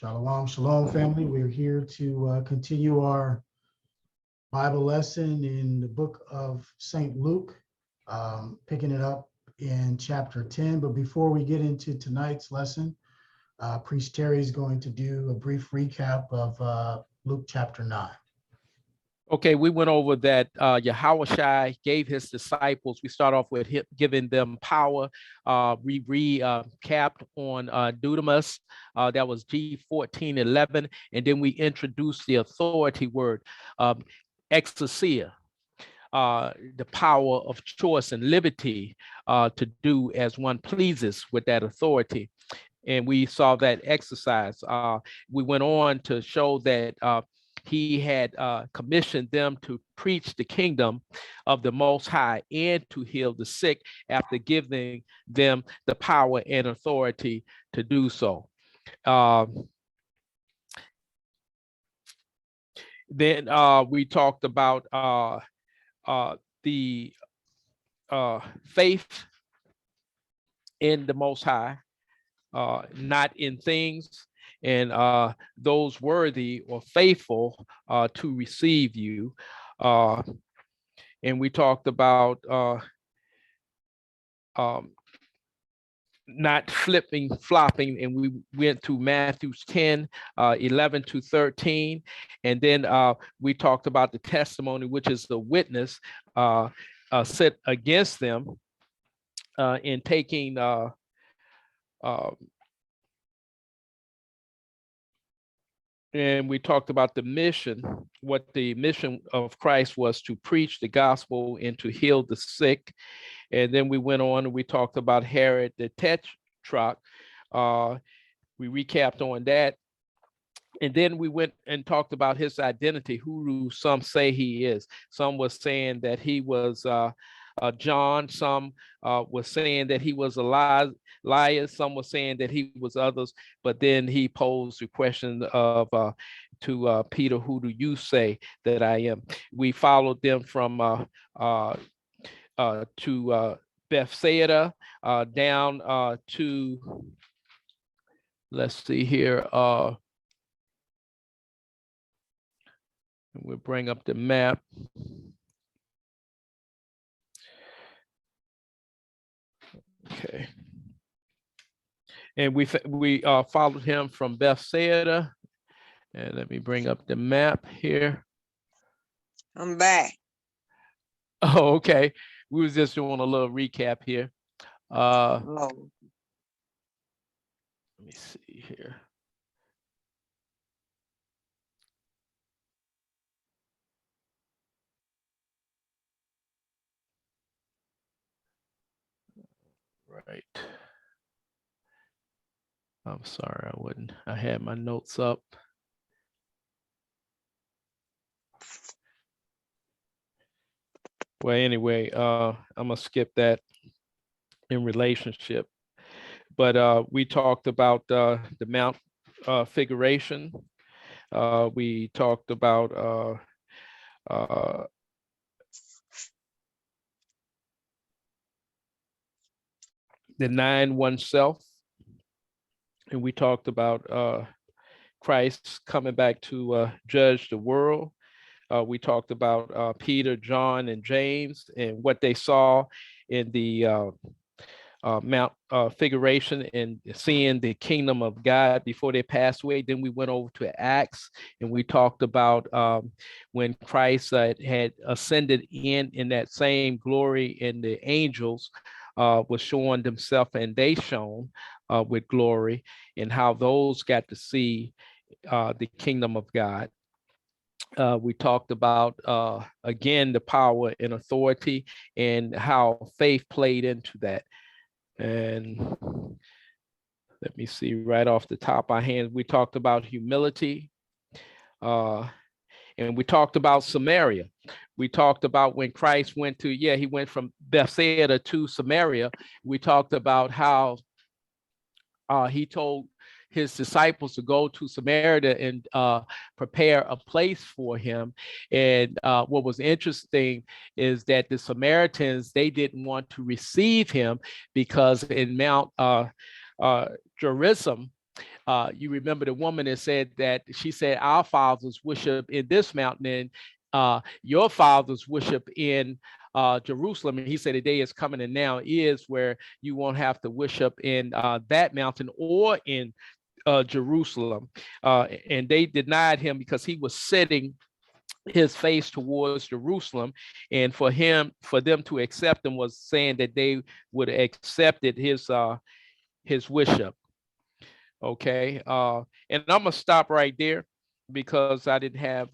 Shalom, shalom, family. We're here to continue our Bible lesson in the book of St. Luke, picking it up in chapter 10. But before we get into tonight's lesson, Priest Terry is going to do a brief recap of Luke chapter 9. Okay, we went over that Yahushua gave his disciples. We start off with him giving them power. We recapped on dunamis. That was G14:11, and then we introduced the authority word, exousia, the power of choice and liberty to do as one pleases with that authority. And we saw that exercise. We went on to show that he had commissioned them to preach the kingdom of the Most High and to heal the sick after giving them the power and authority to do so. Then we talked about the faith in the Most High, not in things, and those worthy or faithful to receive you. And we talked about not flopping, and we went to Matthew 10:11-13. And then we talked about the testimony, which is the witness set against them in taking and we talked about the mission, what the mission of Christ was to preach the gospel and to heal the sick. And then we went on and we talked about Herod the Tetrarch. We recapped on that. And then we went and talked about his identity, who some say he is. Some was saying that he was John. Some was saying that he was Elias. Some were saying that he was others. But then he posed the question of to Peter, who do you say that I am? We followed them from to Bethsaida down to, let's see here. We'll bring up the map. Okay. And we followed him from Bethsaida. And let me bring up the map here. I'm back. Oh, okay. We was just doing a little recap here. Let me see here. Right. I'm sorry, I had my notes up. Well, anyway, I'm gonna skip that in relationship. But we talked about the Mount Figuration. We talked about denying oneself. And we talked about Christ coming back to judge the world. We talked about Peter, John, and James and what they saw in the Mount Figuration and seeing the kingdom of God before they passed away. Then we went over to Acts and we talked about when Christ had ascended in that same glory, and the angels was showing themselves, and they shone with glory, and how those got to see the kingdom of God. We talked about, again, the power and authority and how faith played into that. And let me see, right off the top of our hands, we talked about humility. And we talked about Samaria. We talked about when Christ went to, he went from Bethsaida to Samaria. We talked about how he told his disciples to go to Samaria and prepare a place for him. And what was interesting is that the Samaritans, they didn't want to receive him because in Mount Gerizim, You remember the woman that said that she said, our fathers worship in this mountain, and your fathers worship in Jerusalem. And he said, the day is coming and now is where you won't have to worship in that mountain or in Jerusalem. And they denied him because he was setting his face towards Jerusalem, and for them to accept him was saying that they would have accepted his worship. Okay, and I'm gonna stop right there because I didn't have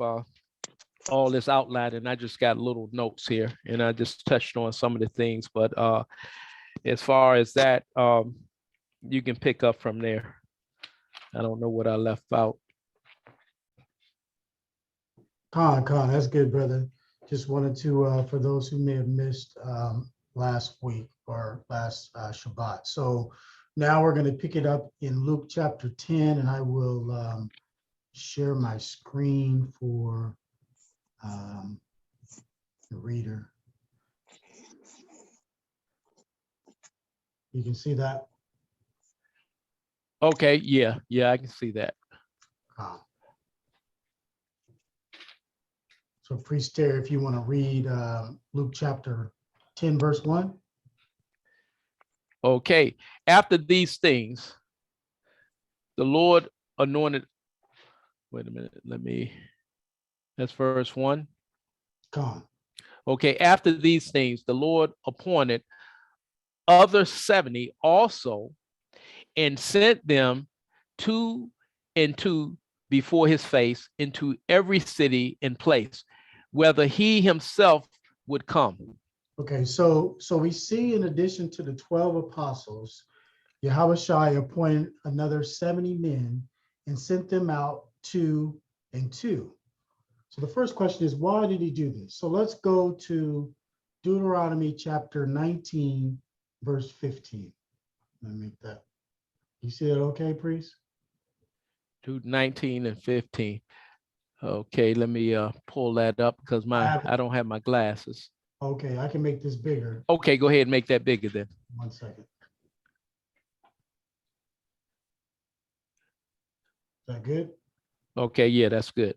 all this outline, and I just got little notes here, and I just touched on some of the things. But as far as that, you can pick up from there. I don't know what I left out. Con, that's good, brother. Just wanted to, for those who may have missed last week or last Shabbat. So now we're going to pick it up in Luke chapter 10, and I will share my screen for the reader. You can see that? Okay, yeah, I can see that. So Priest Terry, if you want to read Luke chapter 10, verse 1. Okay, after these things, the Lord anointed, wait a minute, that's verse 1. Come. Okay, after these things, the Lord appointed other 70 also and sent them 2 and 2 before his face into every city and place, whether he himself would come. Okay, so we see in addition to the 12 apostles, Yahushua appointed another 70 men and sent them out 2 and 2. So the first question is, why did he do this? So let's go to Deuteronomy chapter 19, verse 15. Let me make that. You see that okay, priest? 19 and 15. Okay, let me pull that up because I don't have my glasses. Okay, I can make this bigger. Okay, go ahead and make that bigger then. 1 second. Is that good? Okay, yeah, that's good.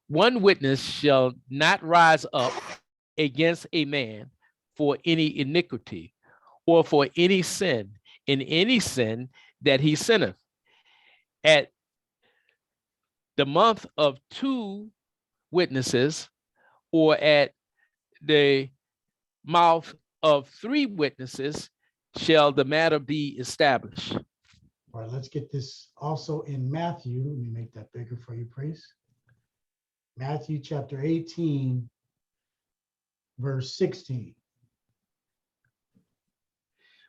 One witness shall not rise up against a man for any iniquity or for any sin, in any sin that he sinneth. At the month of 2 witnesses, or at the mouth of 3 witnesses, shall the matter be established. All right, let's get this also in Matthew. Let me make that bigger for you, priest. Matthew chapter 18, verse 16.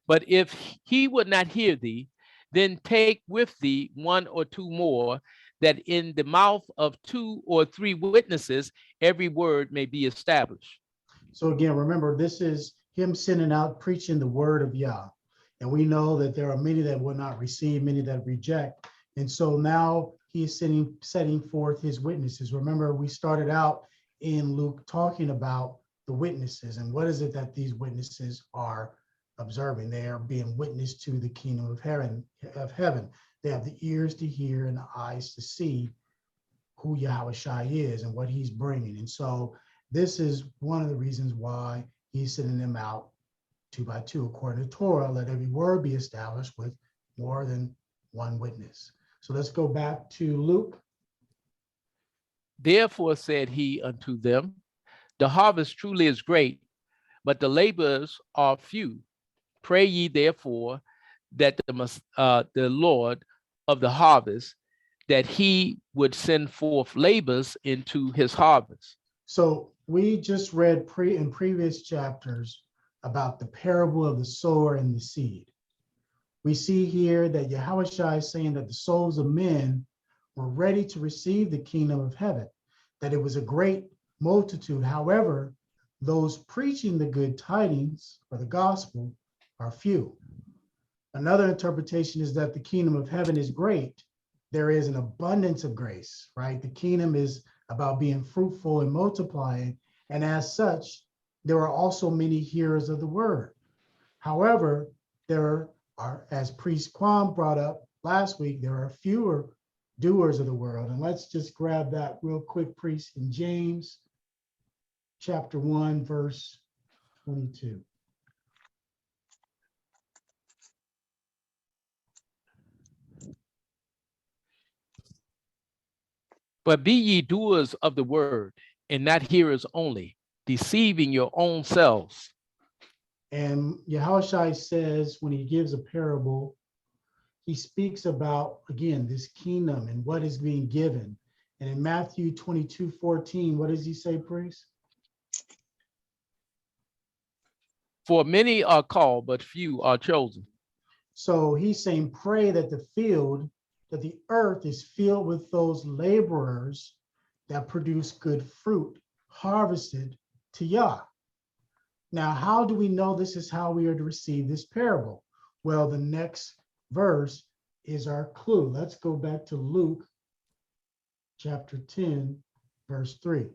But if he would not hear thee, then take with thee 1 or 2 more, that in the mouth of 2 or 3 witnesses, every word may be established. So again, remember, this is him sending out, preaching the word of Yah. And we know that there are many that will not receive, many that reject. And so now he is setting forth his witnesses. Remember, we started out in Luke talking about the witnesses and what is it that these witnesses are observing. They are being witness to the kingdom of heaven. They have the ears to hear and the eyes to see who Yahushua is and what he's bringing. And so this is one of the reasons why he's sending them out 2 by 2, according to Torah. Let every word be established with more than 1 witness. So let's go back to Luke. Therefore said he unto them, the harvest truly is great, but the laborers are few. Pray ye therefore that the Lord of the harvest, that he would send forth laborers into his harvest. So we just read in previous chapters about the parable of the sower and the seed. We see here that Yahushua is saying that the souls of men were ready to receive the kingdom of heaven, that it was a great multitude. However, those preaching the good tidings or the gospel are few. Another interpretation is that the kingdom of heaven is great. There is an abundance of grace, right? The kingdom is about being fruitful and multiplying. And as such, there are also many hearers of the word. However, there as Priest Kwam brought up last week, there are fewer doers of the world. And let's just grab that real quick, Priest, in James chapter 1, verse 22. But be ye doers of the word, and not hearers only, deceiving your own selves. And Yahushua says, when he gives a parable, he speaks about, again, this kingdom and what is being given. And in Matthew 22:14, what does he say, Priest? For many are called, but few are chosen. So he's saying, pray that the earth is filled with those laborers that produce good fruit, harvested to Yah. Now, how do we know this is how we are to receive this parable? Well, the next verse is our clue. Let's go back to Luke chapter 10, verse 3.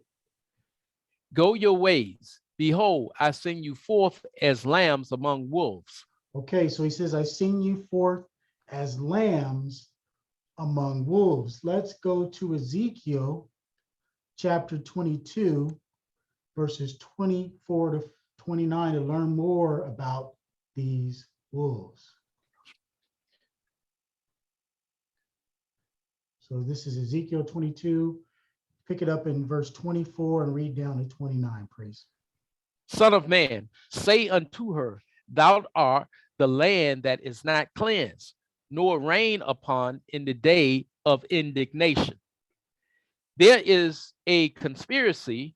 Go your ways. Behold, I send you forth as lambs among wolves. Okay, so he says, I send you forth as lambs among wolves. Let's go to Ezekiel chapter 22, verses 24 to 29 to learn more about these wolves. So this is Ezekiel 22. Pick it up in verse 24 and read down to 29, please. Son of man, say unto her, thou art the land that is not cleansed, nor rain upon in the day of indignation. There is a conspiracy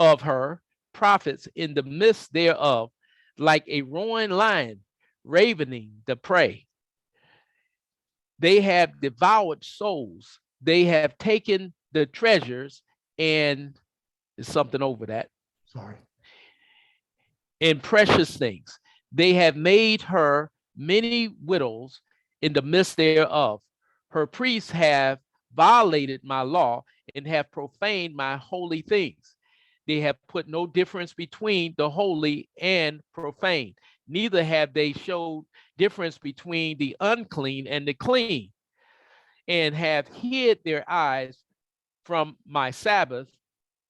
of her prophets in the midst thereof, like a roaring lion ravening the prey. They have devoured souls. They have taken the treasures, and there's something over that. Sorry. And precious things. They have made her many widows in the midst thereof. Her priests have violated my law and have profaned my holy things. They have put no difference between the holy and profane. Neither have they showed difference between the unclean and the clean, and have hid their eyes from my Sabbath,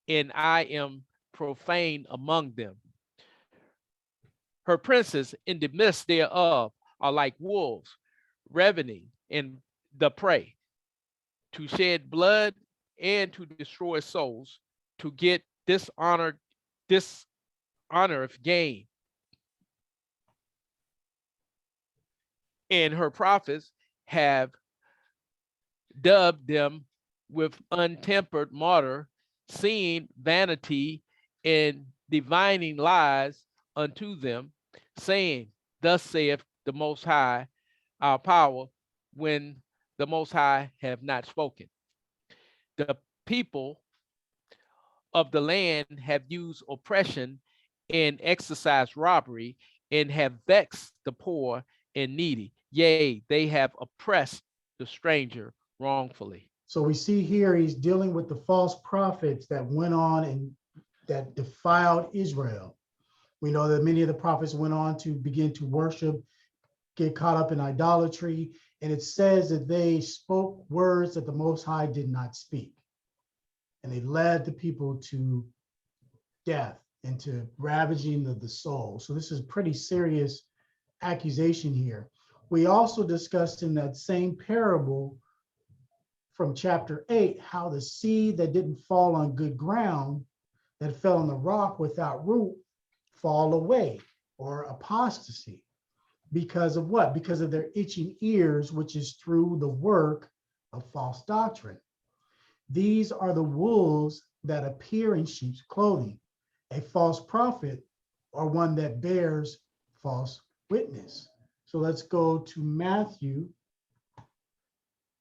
and I am profane among them. Her princes in the midst thereof are like wolves, ravening in the prey, to shed blood and to destroy souls, to get dishonor of gain. And her prophets have dubbed them with untempered mortar, seeing vanity and divining lies unto them, saying, thus saith the Most High, our power, when the Most High have not spoken. The people of the land have used oppression and exercised robbery, and have vexed the poor and needy. Yea, they have oppressed the stranger wrongfully. So we see here he's dealing with the false prophets that went on and that defiled Israel. We know that many of the prophets went on to begin to worship, get caught up in idolatry, and it says that they spoke words that the Most High did not speak. And they led the people to death and to ravaging the soul. So this is a pretty serious accusation here. We also discussed in that same parable from chapter 8, how the seed that didn't fall on good ground, that fell on the rock without root, fall away, or apostasy. Because of what? Because of their itching ears, which is through the work of false doctrine. These are the wolves that appear in sheep's clothing. A false prophet, or one that bears false witness. So let's go to Matthew.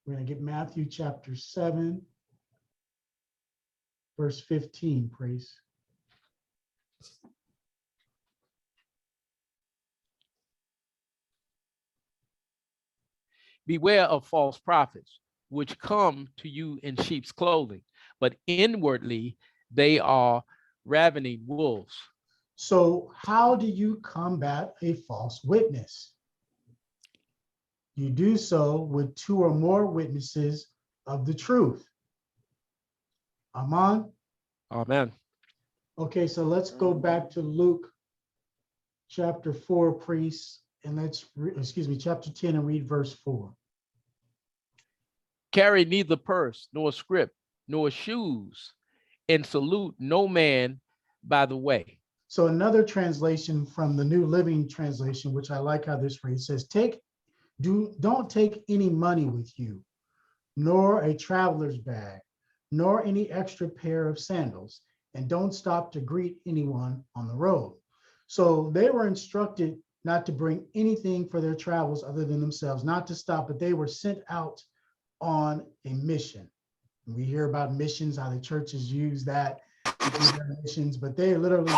We're going to get Matthew chapter 7, verse 15, please. Beware of false prophets, which come to you in sheep's clothing, but inwardly they are ravening wolves. So how do you combat a false witness? you do so with 2 or more witnesses of the truth. Amen. Amen. Okay, so let's go back to Luke chapter 4, priests, and chapter 10 and read verse 4. Carry neither purse, nor scrip, nor shoes, and salute no man by the way. So another translation from the New Living Translation, which I like how this reads, says, don't take any money with you, nor a traveler's bag, nor any extra pair of sandals, and don't stop to greet anyone on the road. So they were instructed not to bring anything for their travels other than themselves, not to stop, but they were sent out on a mission. We hear about missions, how the churches use that to do their missions, but they literally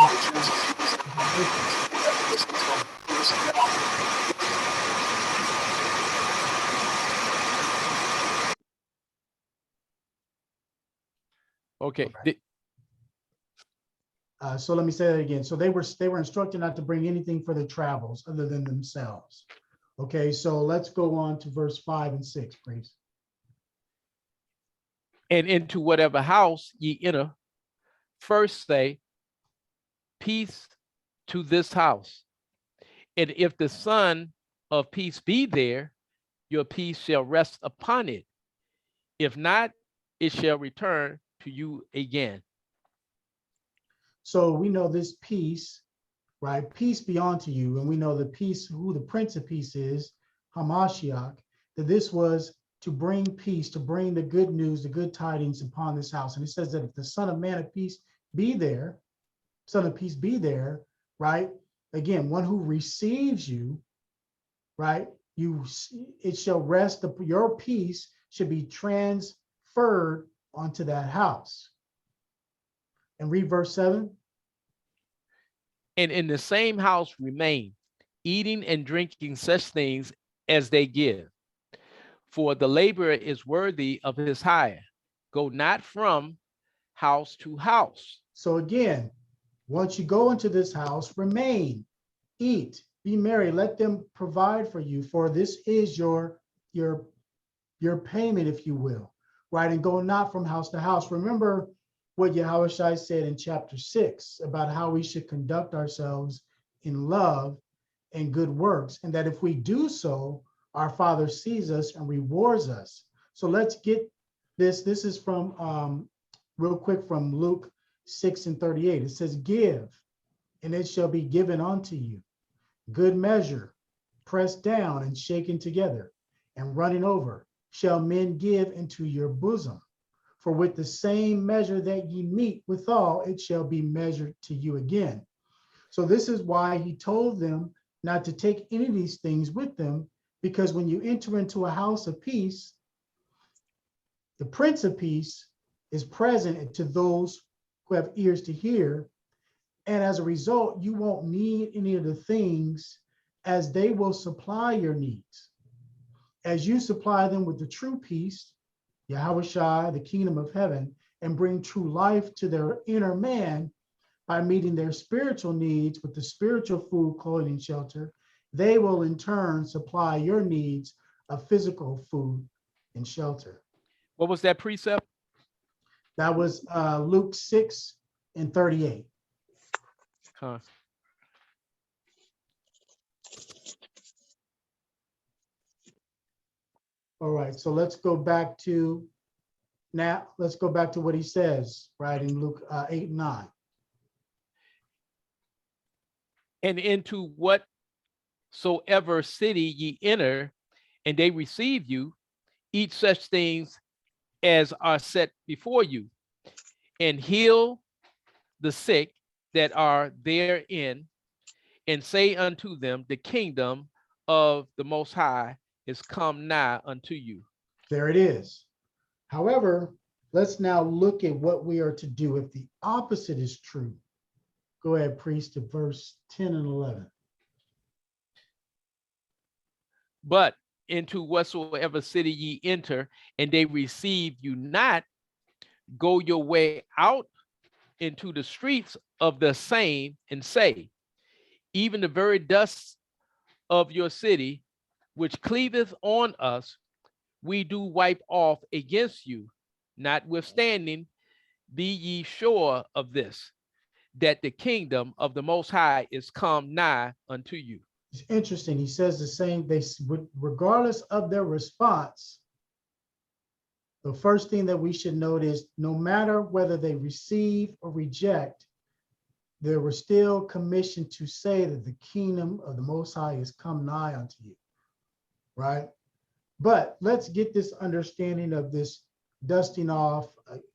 Okay. so let me say that again. So they were instructed not to bring anything for their travels other than themselves. Okay, so let's go on to verse 5 and 6, please. And into whatever house ye enter, first say, peace to this house. And if the Son of peace be there, your peace shall rest upon it. If not, it shall return to you again. So we know this peace, right? Peace be unto you. And we know the peace, who the Prince of Peace is, Hamashiach, that this was to bring peace, to bring the good news, the good tidings upon this house. And it says that if the Son of Man of Peace be there, Son of Peace be there, right? Again, one who receives you, right? It shall rest, your peace should be transferred onto that house. And read verse 7. And in the same house remain, eating and drinking such things as they give. For the laborer is worthy of his hire. Go not from house to house. So again, once you go into this house, remain, eat, be merry, let them provide for you, for this is your payment, if you will, right? And go not from house to house. Remember what Yahushua said in chapter 6 about how we should conduct ourselves in love and good works, and that if we do so, our Father sees us and rewards us. So let's get this. This is from real quick from Luke 6 and 38. It says, give, and it shall be given unto you. Good measure, pressed down and shaken together, and running over, shall men give into your bosom. For with the same measure that ye meet withal, it shall be measured to you again. So this is why he told them not to take any of these things with them, because when you enter into a house of peace, the Prince of Peace is present to those who have ears to hear. And as a result, you won't need any of the things, as they will supply your needs. As you supply them with the true peace, Yahushua, the kingdom of heaven, and bring true life to their inner man by meeting their spiritual needs with the spiritual food, clothing, and shelter, they will in turn supply your needs of physical food and shelter. What was that precept? That was Luke 6 and 38. Huh. All right, so let's go back to what he says, right, in Luke 8 and 9. And into whatsoever city ye enter, and they receive you, eat such things as are set before you, and heal the sick that are therein, and say unto them, the kingdom of the Most High is come nigh unto you. There it is. However, let's now look at what we are to do if the opposite is true. Go ahead, priest, to verse 10 and 11. But into whatsoever city ye enter, and they receive you not, go your way out into the streets of the same, and say, even the very dust of your city which cleaveth on us, we do wipe off against you. Notwithstanding, be ye sure of this, that the kingdom of the Most High is come nigh unto you. It's interesting. He says the same, regardless of their response, the first thing that we should note is no matter whether they receive or reject, they were still commissioned to say that the kingdom of the Most High is come nigh unto you, right? But let's get this understanding of this dusting off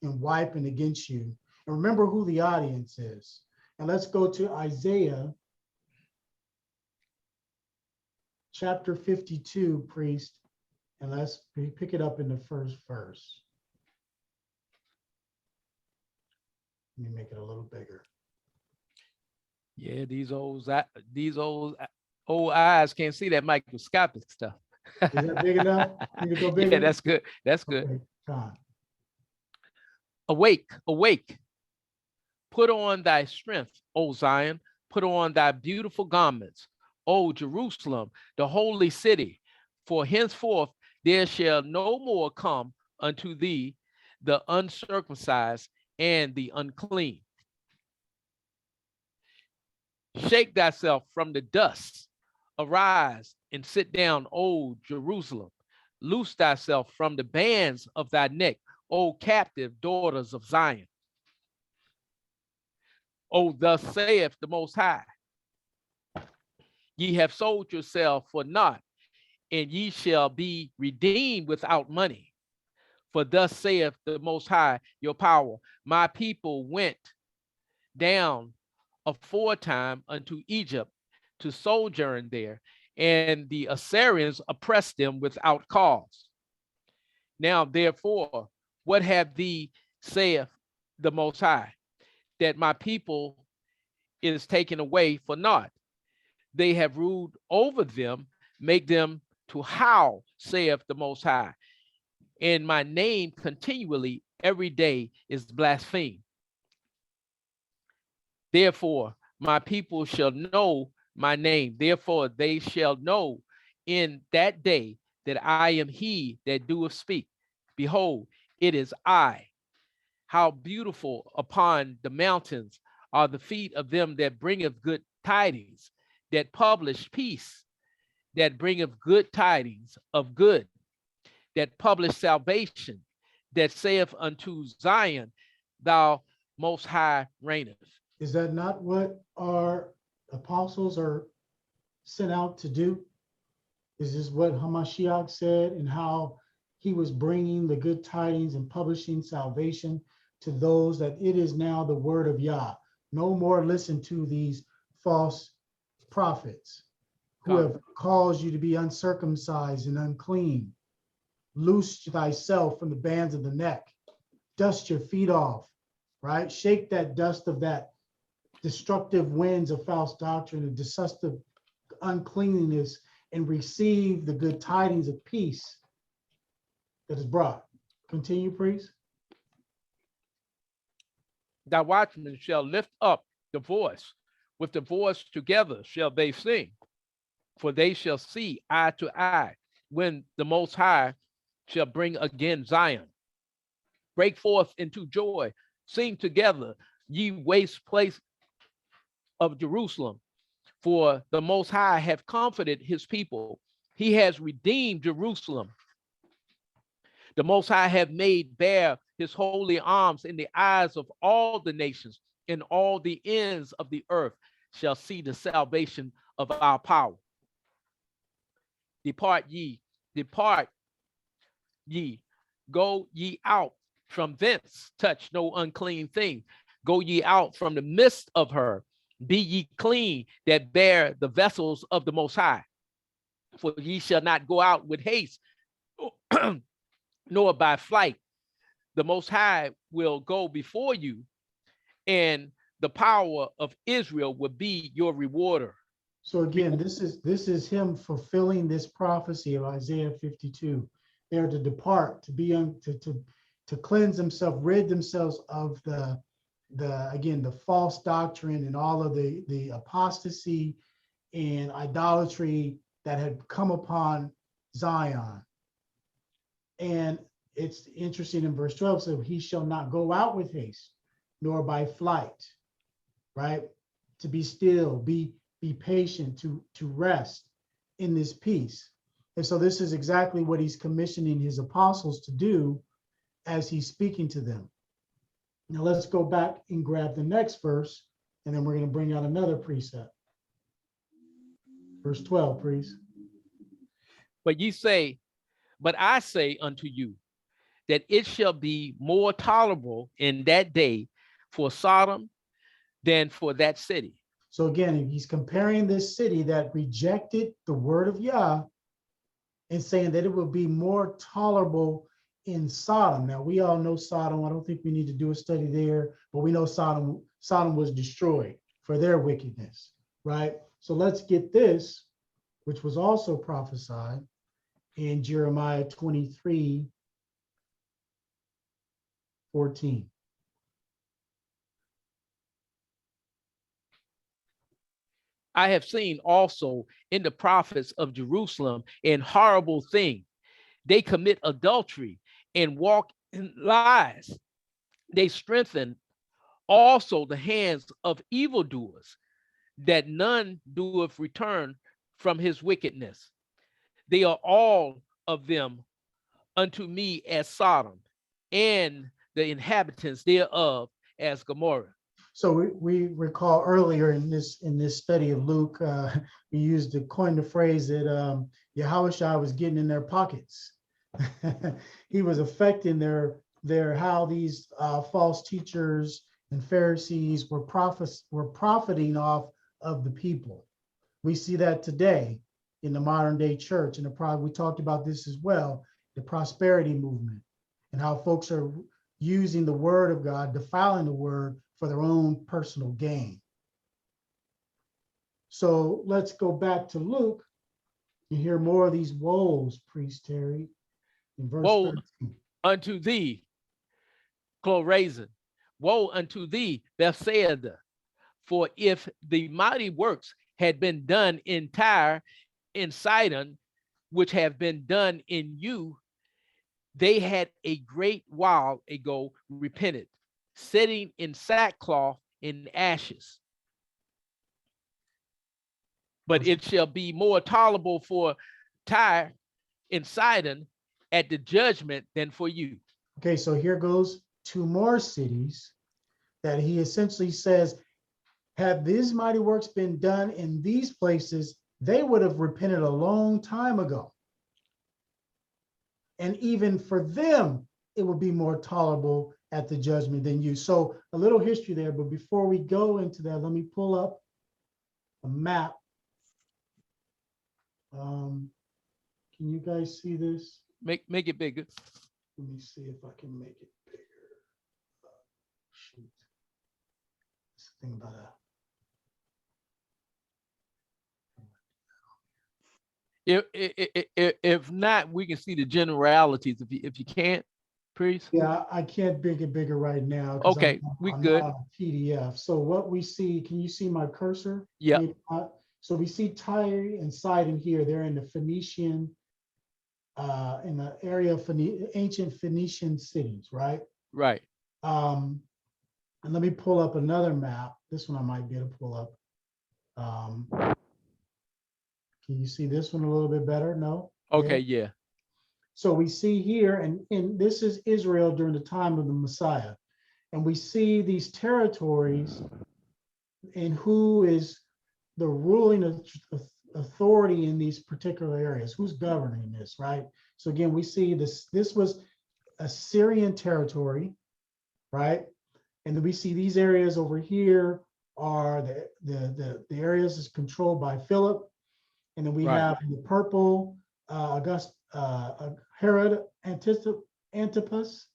and wiping against you. And remember who the audience is. And let's go to Isaiah chapter 52, priest, and let's pick it up in the first verse. Let me make it a little bigger. Yeah, these old eyes can't see that microscopic stuff. Is that big enough? Need to go bigger? Yeah, that's good. That's good. Okay, fine. Awake, awake. Put on thy strength, O Zion. Put on thy beautiful garments, O Jerusalem, the holy city. For henceforth there shall no more come unto thee the uncircumcised and the unclean. Shake thyself from the dust. Arise and sit down, O Jerusalem. Loose thyself from the bands of thy neck, O captive daughters of Zion. O thus saith the Most High, ye have sold yourself for naught, and ye shall be redeemed without money. For thus saith the Most High, your power, my people went down aforetime unto Egypt to sojourn there, and the Assyrians oppressed them without cause. Now, therefore, what have thee, saith the Most High, that my people is taken away for naught? They have ruled over them, make them to howl, saith the Most High, and my name continually every day is blasphemed. Therefore, my people shall know my name. Therefore, they shall know in that day that I am he that doeth speak. Behold, it is I. How beautiful upon the mountains are the feet of them that bringeth good tidings, that publish peace, that bringeth good tidings of good, that publish salvation, that saith unto Zion, thou Most High reigneth. Is that not what our apostles are sent out to do? Is this what Hamashiach said, and how he was bringing the good tidings and publishing salvation to those, that it is now the word of Yah? No more listen to these false prophets who have caused you to be uncircumcised and unclean. Loose thyself from the bands of the neck. Dust your feet off, right? Shake that dust of that destructive winds of false doctrine and destructive uncleanliness, and receive the good tidings of peace that is brought. Continue, priest. Thy watchmen shall lift up the voice. With the voice together shall they sing. For they shall see eye to eye when the Most High shall bring again Zion. Break forth into joy. Sing together, ye waste place of Jerusalem. For the Most High hath comforted his people. He has redeemed Jerusalem. The Most High hath made bare his holy arms in the eyes of all the nations, and all the ends of the earth shall see the salvation of our power. Depart ye, go ye out from thence, touch no unclean thing. Go ye out from the midst of her, be ye clean that bear the vessels of the Most High. For ye shall not go out with haste, nor by flight. The Most High will go before you, and the power of Israel will be your rewarder. So again, this is him fulfilling this prophecy of Isaiah 52. They are to depart, to be to cleanse themselves, rid themselves of the false doctrine and all of the apostasy and idolatry that had come upon Zion. And it's interesting in verse 12, so he shall not go out with haste, nor by flight, right? To be still, be patient, to rest in this peace. And so this is exactly what he's commissioning his apostles to do as he's speaking to them. Now let's go back and grab the next verse, and then we're going to bring out another precept. Verse 12, please. But I say unto you, that it shall be more tolerable in that day for Sodom than for that city. So again, he's comparing this city that rejected the word of Yah and saying that it will be more tolerable in Sodom. Now, we all know Sodom. I don't think we need to do a study there, but we know Sodom was destroyed for their wickedness, right? So let's get this, which was also prophesied in Jeremiah 23:14. I have seen also in the prophets of Jerusalem an horrible thing. They commit adultery and walk in lies. They strengthen also the hands of evildoers, that none doeth return from his wickedness. They are all of them unto me as Sodom, and the inhabitants thereof as Gomorrah. So we recall earlier in this study of Luke, we used to coin the phrase that Yahushua was getting in their pockets. He was affecting their how these false teachers and Pharisees were profiting off of the people. We see that today in the modern day church, and we talked about this as well, the prosperity movement, and how folks are using the word of God, defiling the word for their own personal gain. So let's go back to Luke and hear more of these woes, Priest Terry, in verse Woe 13. unto thee, Chorazin. Woe unto thee, Bethsaida. For if the mighty works had been done in Tyre and Sidon, which have been done in you, they had a great while ago repented, sitting in sackcloth and ashes. But it shall be more tolerable for Tyre and Sidon at the judgment than for you. Okay, so here goes two more cities that he essentially says, had these mighty works been done in these places, they would have repented a long time ago. And even for them, it would be more tolerable at the judgment than you. So a little history there, but before we go into that, let me pull up a map. Can you guys see this? Make it bigger. Let me see if I can make it bigger. Shoot. That's the thing about that. If not, we can see the generalities. If you can't, Priest. Yeah, I can't make it bigger right now. Okay, we good. Not on PDF. So what we see, can you see my cursor? Yeah. So we see Tyre and Sidon here. They're in the Phoenician, in the area of ancient Phoenician cities, right? Right. And let me pull up another map. This one I might be able to pull up. Can you see this one a little bit better? No? Okay, yeah. So we see here, and this is Israel during the time of the Messiah. And we see these territories and who is the ruling authority in these particular areas, who's governing this, right? So again, we see this was Assyrian territory, right? And then we see these areas over here are the areas is controlled by Philip. And then we have in the purple, Herod Antipas.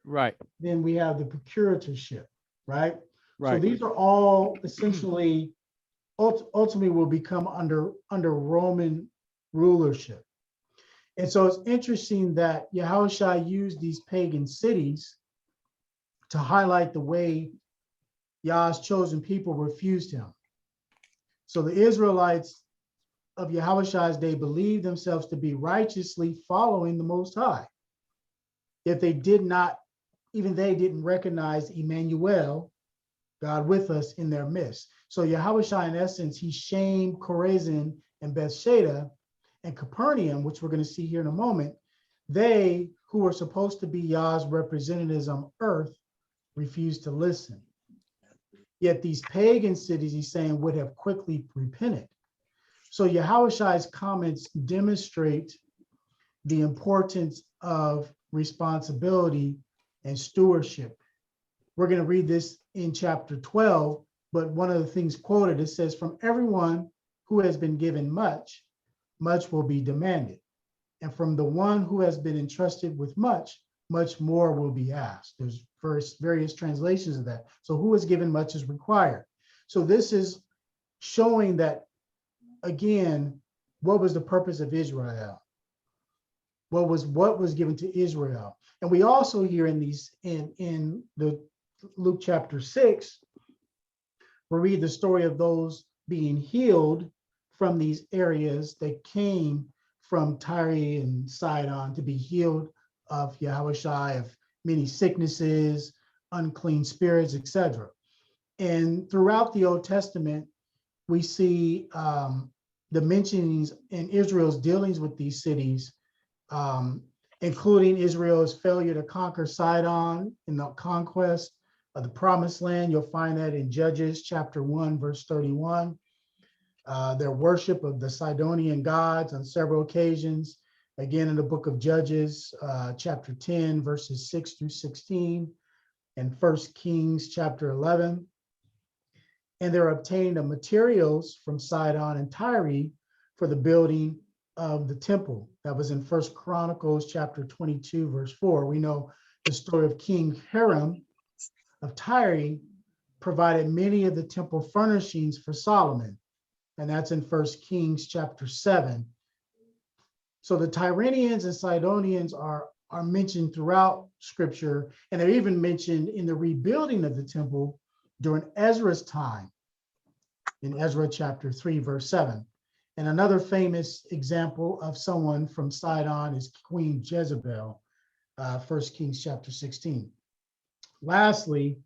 Right. Then we have the procuratorship, right? Right. So these are all essentially, ultimately will become under Roman rulership. And so it's interesting that Yahushua used these pagan cities to highlight the way Yah's chosen people refused him. So the Israelites of Yahushua, they believed themselves to be righteously following the Most High. Yet they did not, even they didn't recognize Emmanuel, God with us, in their midst. So Yahushua, in essence, he shamed Chorazin and Bethsaida and Capernaum, which we're going to see here in a moment. They, who were supposed to be Yah's representatives on earth, refused to listen. Yet these pagan cities, he's saying, would have quickly repented. So Yahushua's comments demonstrate the importance of responsibility and stewardship. We're going to read this in chapter 12, but one of the things quoted, it says, from everyone who has been given much, much will be demanded. And from the one who has been entrusted with much, much more will be asked. There's various translations of that. So who is given much is required. So this is showing that, again, what was the purpose of Israel? What was given to Israel? And we also hear in the Luke chapter 6, we read the story of those being healed from these areas that came from Tyre and Sidon to be healed of Yahushua, of many sicknesses, unclean spirits, etc. And throughout the Old Testament, we see the mentionings in Israel's dealings with these cities, including Israel's failure to conquer Sidon in the conquest of the Promised Land. You'll find that in Judges chapter 1, verse 31. Their worship of the Sidonian gods on several occasions. Again, in the book of Judges, chapter 10, verses 6 through 16, and 1 Kings chapter 11. And they're obtaining the materials from Sidon and Tyre for the building of the temple. That was in 1 Chronicles chapter 22, verse 4. We know the story of King Hiram of Tyre provided many of the temple furnishings for Solomon. And that's in 1 Kings chapter 7. So the Tyrians and Sidonians are mentioned throughout Scripture, and they're even mentioned in the rebuilding of the temple during Ezra's time, in Ezra chapter 3, verse 7. And another famous example of someone from Sidon is Queen Jezebel, 1 Kings chapter 16. Lastly,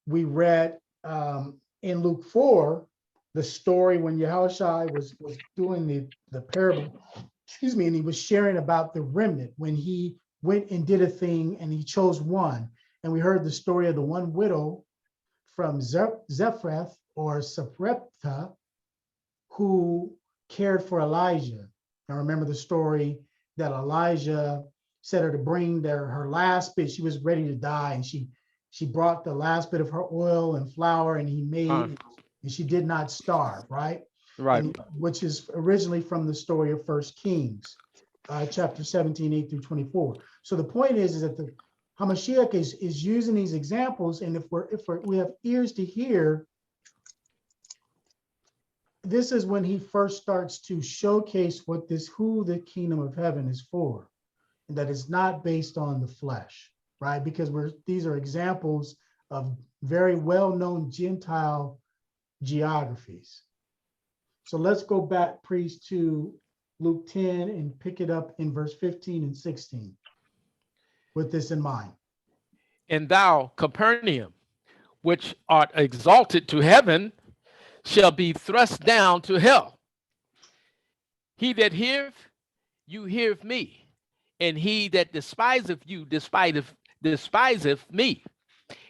we read in Luke 4, the story when Yahushua was doing the parable, and he was sharing about the remnant when he went and did a thing and he chose one. And we heard the story of the one widow from Zephreth or Sarepta who cared for Elijah. Now remember the story that Elijah said her to bring her last bit. She was ready to die, and she brought the last bit of her oil and flour, and he made, and she did not starve, right? Right. And, which is originally from the story of 1 Kings, chapter 17, 8 through 24. So the point is that the Hamashiach is using these examples, and if we have ears to hear, this is when he first starts to showcase who the kingdom of heaven is for, and that it's not based on the flesh, right? Because these are examples of very well-known Gentile geographies. So let's go back, priest, to Luke 10 and pick it up in verse 15 and 16 with this in mind. And thou, Capernaum, which art exalted to heaven, shall be thrust down to hell. He that heareth you heareth me, and he that despiseth you despiseth me,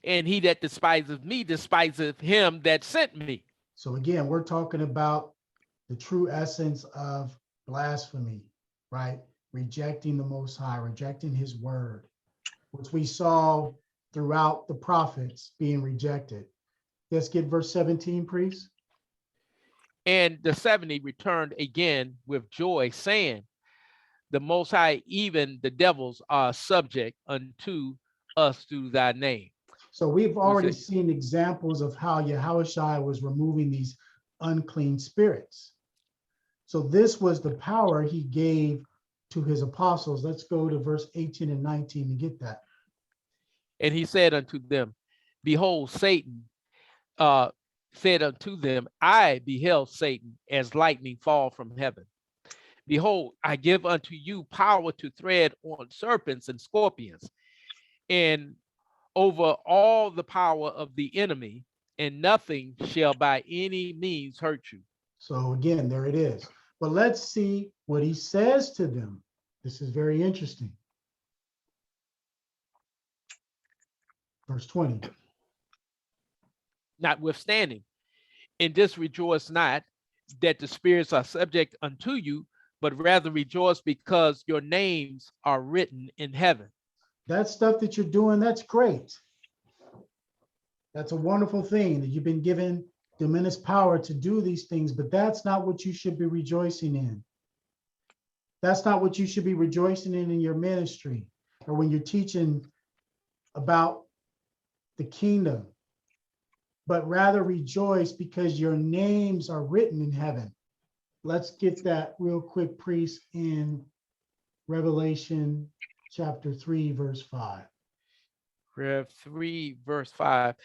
and he that despiseth me despiseth him that sent me. So again, we're talking about the true essence of blasphemy, right? Rejecting the Most High, rejecting his word, which we saw throughout the prophets being rejected. Let's get verse 17, priest. And the 70 returned again with joy, saying, the Most High, even the devils are subject unto us through thy name. So we've already seen examples of how Yahushua was removing these unclean spirits. So this was the power he gave to his apostles. Let's go to verse 18 and 19 to get that. And he said unto them, behold, Satan said unto them, I beheld Satan as lightning fall from heaven. Behold, I give unto you power to tread on serpents and scorpions, and over all the power of the enemy, and nothing shall by any means hurt you. So again, there it is. But let's see what he says to them. This is very interesting. Verse 20. Notwithstanding, in this rejoice not that the spirits are subject unto you, but rather rejoice because your names are written in heaven. That stuff that you're doing, that's great. That's a wonderful thing that you've been given tremendous power to do these things, but that's not what you should be rejoicing in. That's not what you should be rejoicing in your ministry or when you're teaching about the kingdom, but rather rejoice because your names are written in heaven. Let's get that real quick, priest, in Revelation chapter 3, verse 5. Rev 3, verse 5.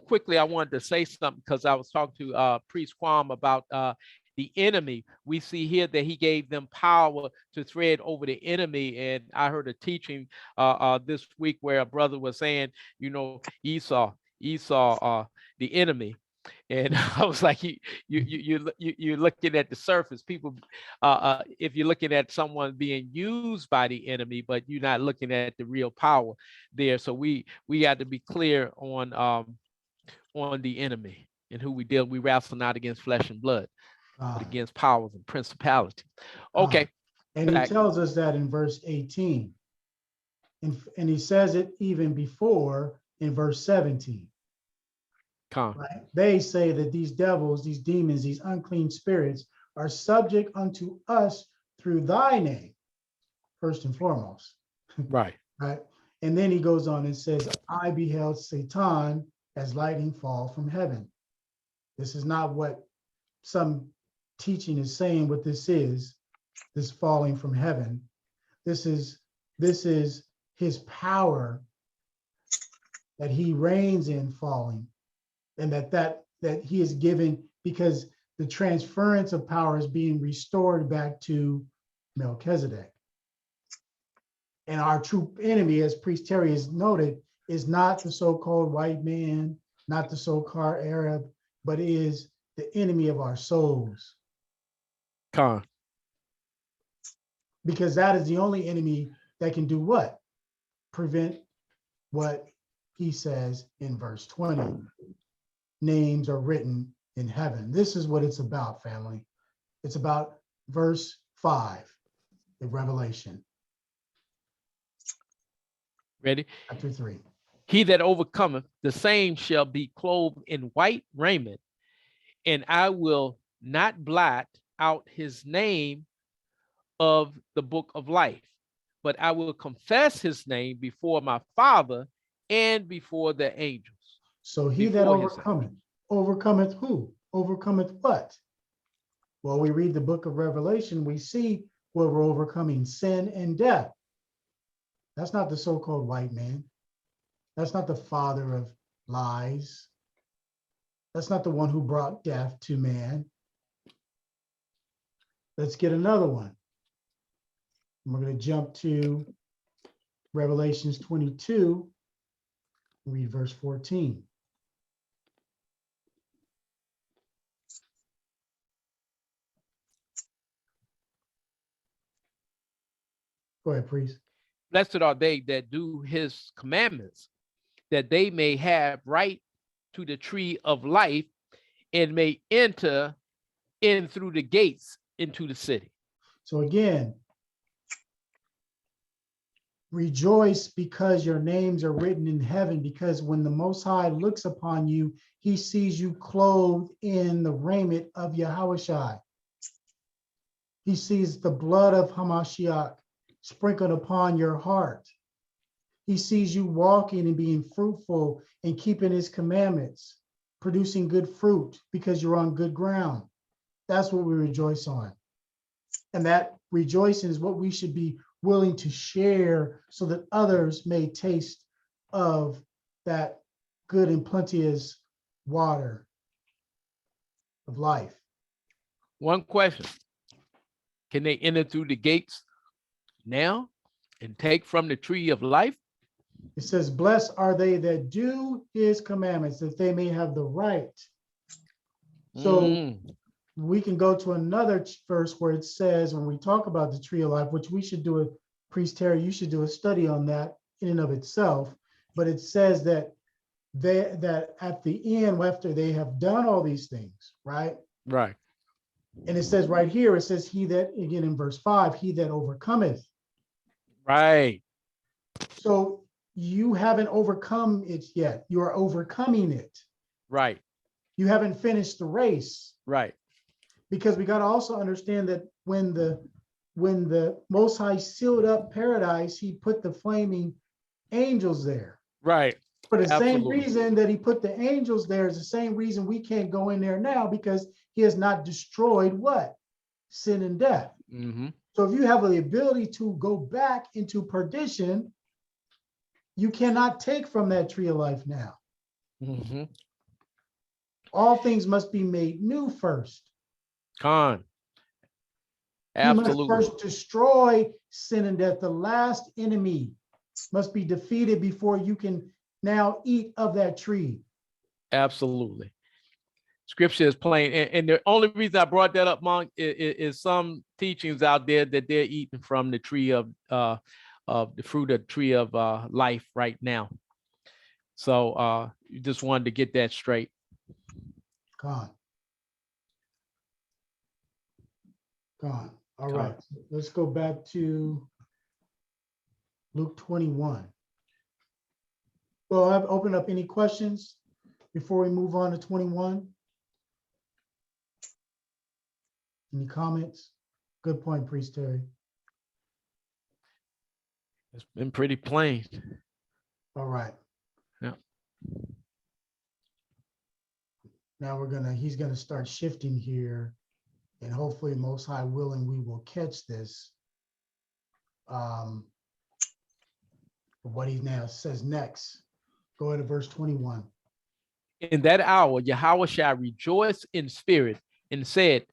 Quickly, I wanted to say something because I was talking to Priest Quam about the enemy. We see here that he gave them power to tread over the enemy. And I heard a teaching this week where a brother was saying, Esau, the enemy. And I was like, you're looking at the surface. People, if you're looking at someone being used by the enemy, but you're not looking at the real power there. So we got to be clear on the enemy and who we deal. We wrestle not against flesh and blood, but against powers and principalities. Okay. And he tells us that in verse 18. And he says it even before in verse 17. Right? They say that these devils, these demons, these unclean spirits are subject unto us through thy name, first and foremost. Right. Right. And then he goes on and says, I beheld Satan as lightning fall from heaven. This is not what some teaching is saying what this is, this falling from heaven. This is his power that he reigns in falling. And that he is given because the transference of power is being restored back to Melchizedek. And our true enemy, as Priest Terry has noted, is not the so-called white man, not the so-called Arab, but is the enemy of our souls. Because that is the only enemy that can do what? Prevent what he says in verse 20. Names are written in heaven. This is what it's about, family. It's about verse 5 in Revelation. Ready? Chapter 3. He that overcometh, the same shall be clothed in white raiment, and I will not blot out his name of the book of life, but I will confess his name before my Father and before the angels. So he that overcometh who? Overcometh what? Well, we read the book of Revelation, we see where we're overcoming sin and death. That's not the so-called white man. That's not the father of lies. That's not the one who brought death to man. Let's get another one. We're going to jump to Revelations 22, read verse 14. Go ahead, priest. Blessed are they that do his commandments, that they may have right to the tree of life and may enter in through the gates into the city. So again, rejoice because your names are written in heaven, because when the Most High looks upon you, he sees you clothed in the raiment of Yahushua. He sees the blood of Hamashiach sprinkled upon your heart. He sees you walking and being fruitful and keeping his commandments, producing good fruit because you're on good ground. That's what we rejoice on. And that rejoicing is what we should be willing to share so that others may taste of that good and plenteous water of life. One question. Can they enter through the gates now and take from the tree of life? It says, blessed are they that do his commandments, that they may have the right. So we can go to another verse where it says, when we talk about the tree of life, which we should do Priest Terry, you should do a study on that in and of itself. But it says that that at the end, after they have done all these things, right? Right. And it says right here, it says, he that, again in verse 5, he that overcometh. Right. So you haven't overcome it yet. You are overcoming it. Right. You haven't finished the race. Right. Because we got to also understand that when the Most High sealed up paradise, he put the flaming angels there. Right. For the Absolutely. same reason that he put the angels there is the same reason we can't go in there now, because he has not destroyed what? Sin and death. Mm-hmm. So if you have the ability to go back into perdition, you cannot take from that tree of life now. Mm-hmm. All things must be made new first. Con. You must Absolutely. first destroy sin and death. The last enemy must be defeated before you can now eat of that tree. Absolutely. Scripture is plain. And the only reason I brought that up, Monk, is some teachings out there that they're eating from the tree of the fruit of the tree of life right now. So you just wanted to get that straight. Gone. All right, let's go back to Luke 21. Well, I've opened up any questions before we move on to 21. Any comments? Good point, Priest Terry. It's been pretty plain. All right. Yeah. Now he's gonna start shifting here, and hopefully, Most High willing, we will catch this. What he now says next. Go ahead to verse 21. In that hour, Yahweh shall rejoice in spirit and said,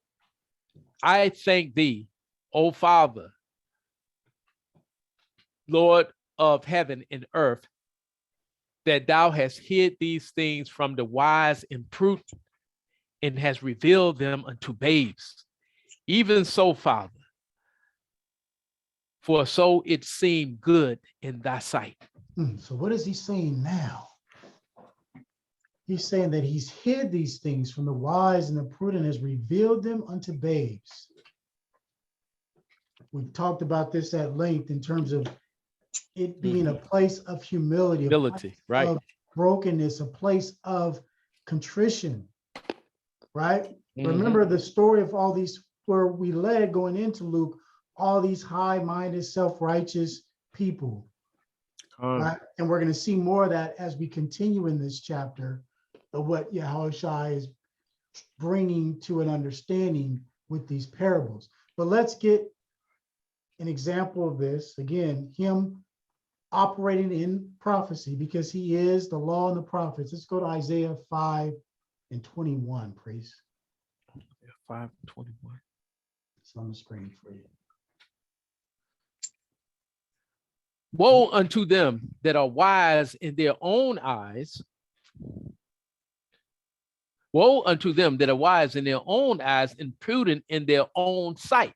I thank thee, O Father, Lord of heaven and earth, that thou hast hid these things from the wise and prudent and has revealed them unto babes. Even so, Father, for so it seemed good in thy sight. So what is he saying now? He's saying that he's hid these things from the wise and the prudent, has revealed them unto babes. We've talked about this at length in terms of it being a place of humility, Right? Of brokenness, a place of contrition, right? Remember the story of all these, where we led going into Luke, all these high-minded, self-righteous people, right? And we're going to see more of that as we continue in this chapter of what Yahushua is bringing to an understanding with these parables. But let's get an example of this. Again, him operating in prophecy, because he is the law and the prophets. Let's go to Isaiah 5:21, please. 5:21. It's on the screen for you. Woe unto them that are wise in their own eyes. Woe unto them that are wise in their own eyes and prudent in their own sight.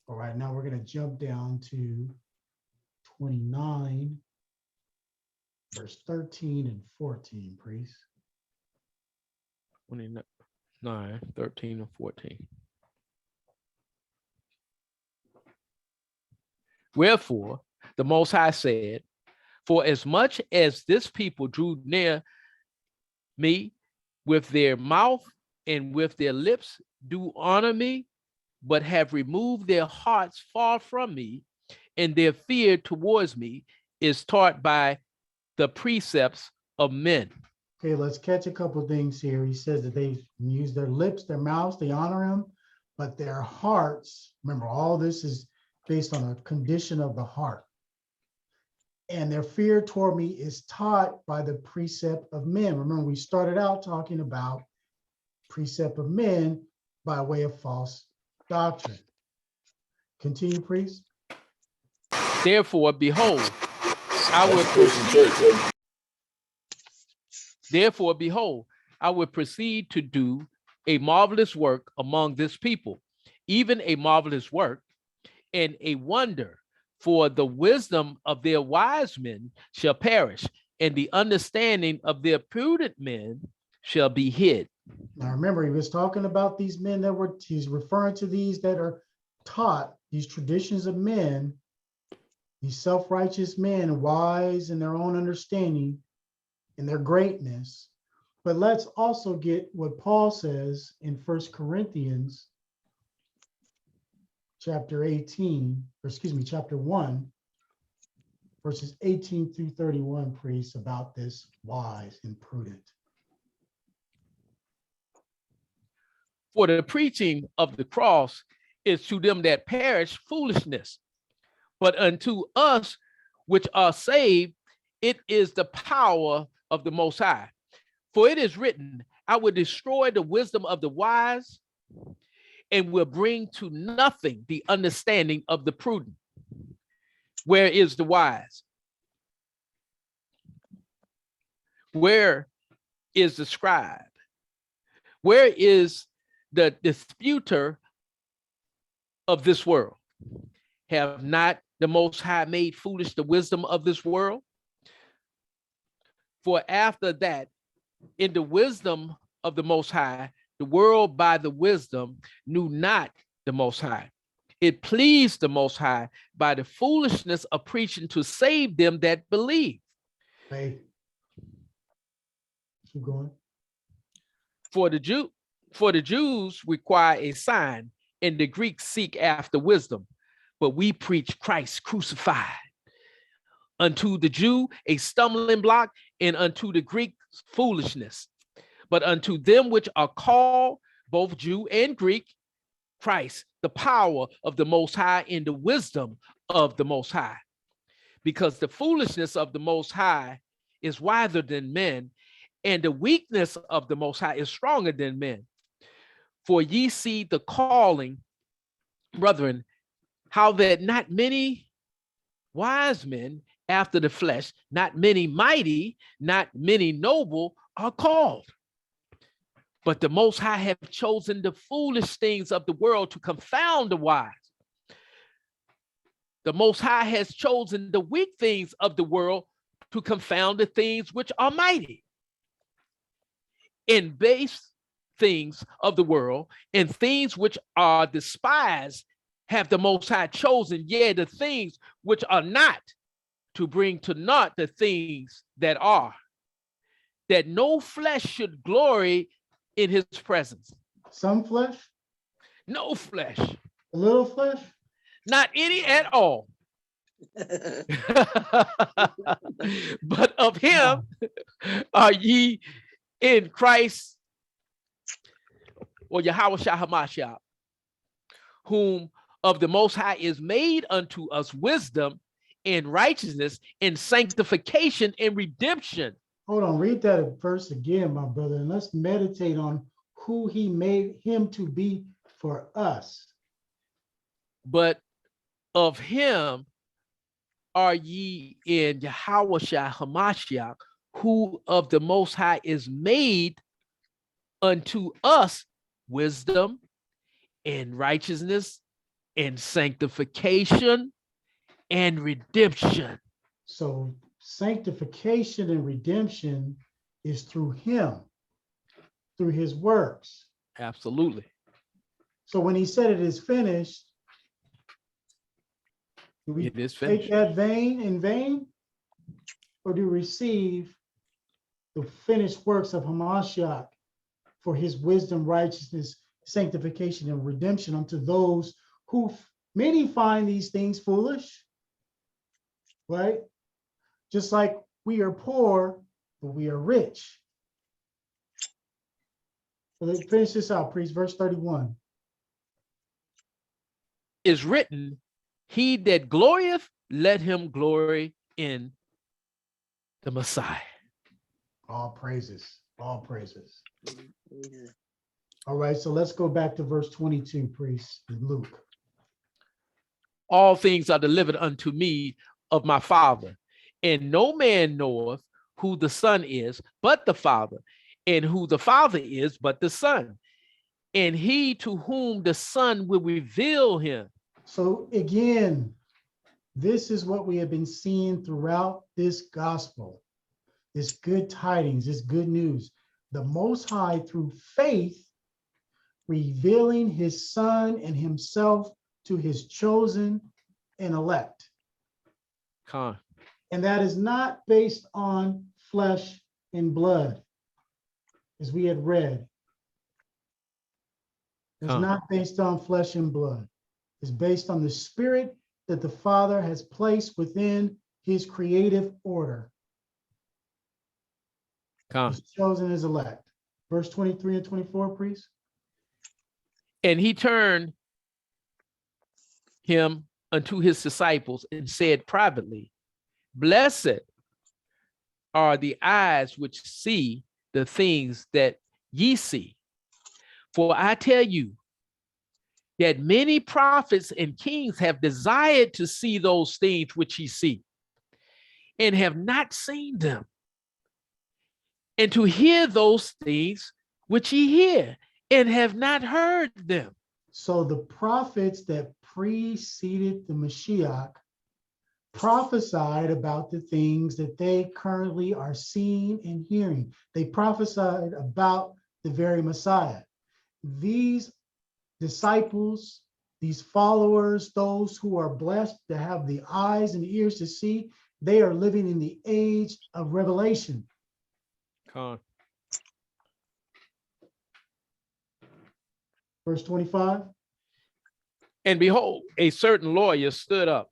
All right, now we're going to jump down to 29, verse 13 and 14, please. 29, 13, and 14. Wherefore, the Most High said, for as much as this people drew near me with their mouth and with their lips do honor me, but have removed their hearts far from me, and their fear towards me is taught by the precepts of men. Okay, let's catch a couple of things here. He says that they use their lips, their mouths, they honor him, but their hearts, remember, all this is based on a condition of the heart. And their fear toward me is taught by the precept of men. Remember, we started out talking about precept of men by way of false doctrine. Continue, priest. Therefore, behold, I will proceed. Therefore, behold, I will proceed to do a marvelous work among this people, even a marvelous work and a wonder, for the wisdom of their wise men shall perish, and the understanding of their prudent men shall be hid. Now remember, he was talking about these men he's referring to these that are taught, these traditions of men, these self-righteous men, wise in their own understanding, in their greatness. But let's also get what Paul says in 1 Corinthians chapter 1, verses 18 through 31, priests, about this wise and prudent. For the preaching of the cross is to them that perish foolishness, but unto us which are saved, it is the power of the Most High. For it is written, I will destroy the wisdom of the wise and will bring to nothing the understanding of the prudent. Where is the wise? Where is the scribe? Where is the disputer of this world? Have not the Most High made foolish the wisdom of this world? For after that, in the wisdom of the Most High, the world by the wisdom knew not the Most High. It pleased the Most High by the foolishness of preaching to save them that believe. Hey, keep going. For the Jews require a sign, and the Greeks seek after wisdom. But we preach Christ crucified. Unto the Jew a stumbling block, and unto the Greek foolishness. But unto them which are called, both Jew and Greek, Christ, the power of the Most High and the wisdom of the Most High. Because the foolishness of the Most High is wiser than men, and the weakness of the Most High is stronger than men. For ye see the calling, brethren, how that not many wise men after the flesh, not many mighty, not many noble are called. But the Most High have chosen the foolish things of the world to confound the wise. The Most High has chosen the weak things of the world to confound the things which are mighty. In base things of the world and things which are despised have the Most High chosen, yea, the things which are not, to bring to naught the things that are, that no flesh should glory in his presence. Some flesh, No flesh, a little flesh. not any at all. But of him are ye in Christ, or Yahweh Shah Hamashiach, whom of the Most High is made unto us wisdom and righteousness and sanctification and redemption. Hold on, read that verse again, my brother, and let's meditate on who he made him to be for us. But of him are ye in Yahweh Shah Hamashiach, who of the Most High is made unto us wisdom and righteousness and sanctification and redemption. So sanctification and redemption is through him, through his works. Absolutely. So when he said it is finished, do we It is take finished. that in vain? Or do we receive the finished works of Hamashiach for his wisdom, righteousness, sanctification, and redemption unto those who many find these things foolish, right? Just like we are poor, but we are rich. So let's finish this out, priest, verse 31. Is written, he that glorieth, let him glory in the Messiah. All praises, all praises. All right, so let's go back to verse 22, priest, in Luke. All things are delivered unto me of my Father, and no man knoweth who the Son is but the Father, and who the Father is but the Son, and he to whom the Son will reveal him. So again, this is what we have been seeing throughout this gospel, this good tidings, this good news. The Most High, through faith, revealing his Son and himself to his chosen and elect. Con. And that is not based on flesh and blood, as we had read. It's not based on flesh and blood. It's based on the spirit that the Father has placed within his creative order. Con. His chosen as elect. Verse 23 and 24, priest. And he turned him unto his disciples and said privately, Blessed are the eyes which see the things that ye see. For I tell you that many prophets and kings have desired to see those things which ye see, and have not seen them, and to hear those things which ye hear, and have not heard them. So the prophets that preceded the Mashiach prophesied about the things that they currently are seeing and hearing. They prophesied about the very Messiah. These disciples, these followers, those who are blessed to have the eyes and ears to see, they are living in the age of revelation. Con. Verse 25. And behold, a certain lawyer stood up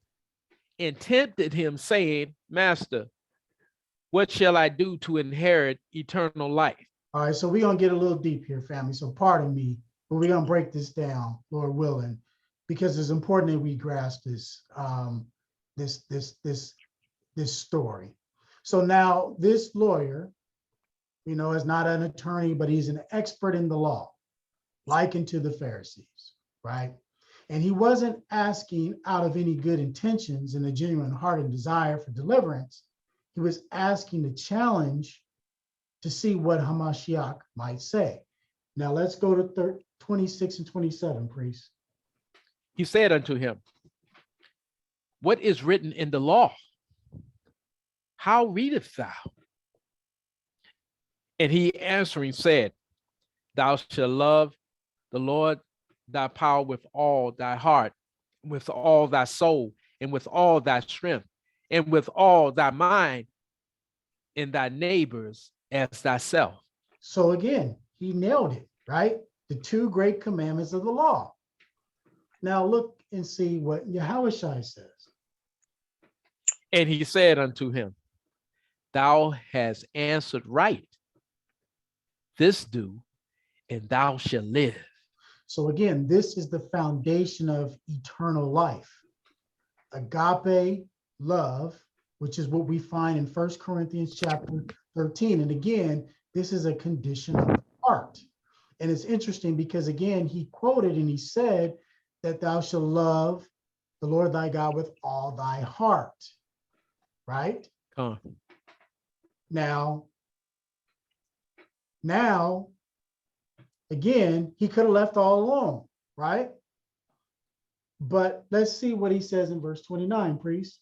and tempted him, saying, Master, what shall I do to inherit eternal life? All right, so we're going to get a little deep here, family. So pardon me, but we're going to break this down, Lord willing, because it's important that we grasp this, this story. So now this lawyer, is not an attorney, but he's an expert in the law, likened to the Pharisees, right? And he wasn't asking out of any good intentions and a genuine heart and desire for deliverance. He was asking to challenge to see what Hamashiach might say. Now let's go to 26 and 27, priest. He said unto him, What is written in the law? How readest thou? And he answering said, Thou shalt love the Lord thy power with all thy heart, with all thy soul, and with all thy strength, and with all thy mind, and thy neighbors as thyself. So again, he nailed it, right? The two great commandments of the law. Now look and see what Yahushua says. And he said unto him, Thou hast answered right. This do, and thou shalt live. So again, this is the foundation of eternal life. Agape love, which is what we find in 1 Corinthians chapter 13. And again, this is a condition of the heart. And it's interesting because again, he quoted and he said that thou shalt love the Lord thy God with all thy heart, right? Now, again, he could have left all alone, right? But let's see what he says in verse 29, priest.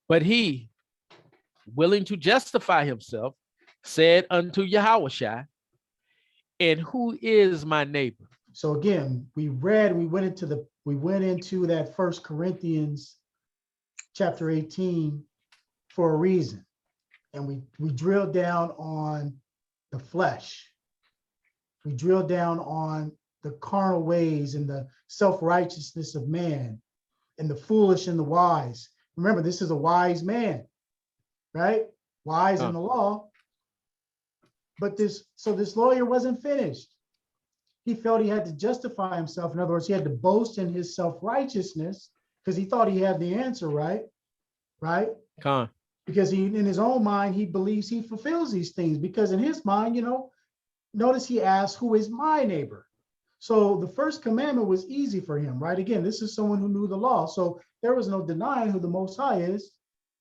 But he, willing to justify himself, said unto Yahushua, And who is my neighbor? So again, we went into that 1 Corinthians chapter 18 for a reason. And we drilled down on the flesh. We drilled down on the carnal ways and the self-righteousness of man and the foolish and the wise. Remember, this is a wise man, right? Wise in the law. But this lawyer wasn't finished. He felt he had to justify himself. In other words, he had to boast in his self-righteousness because he thought he had the answer, right? Right? Because in his own mind, he believes he fulfills these things because in his mind, notice he asked, who is my neighbor? So the first commandment was easy for him, right? Again, this is someone who knew the law. So there was no denying who the Most High is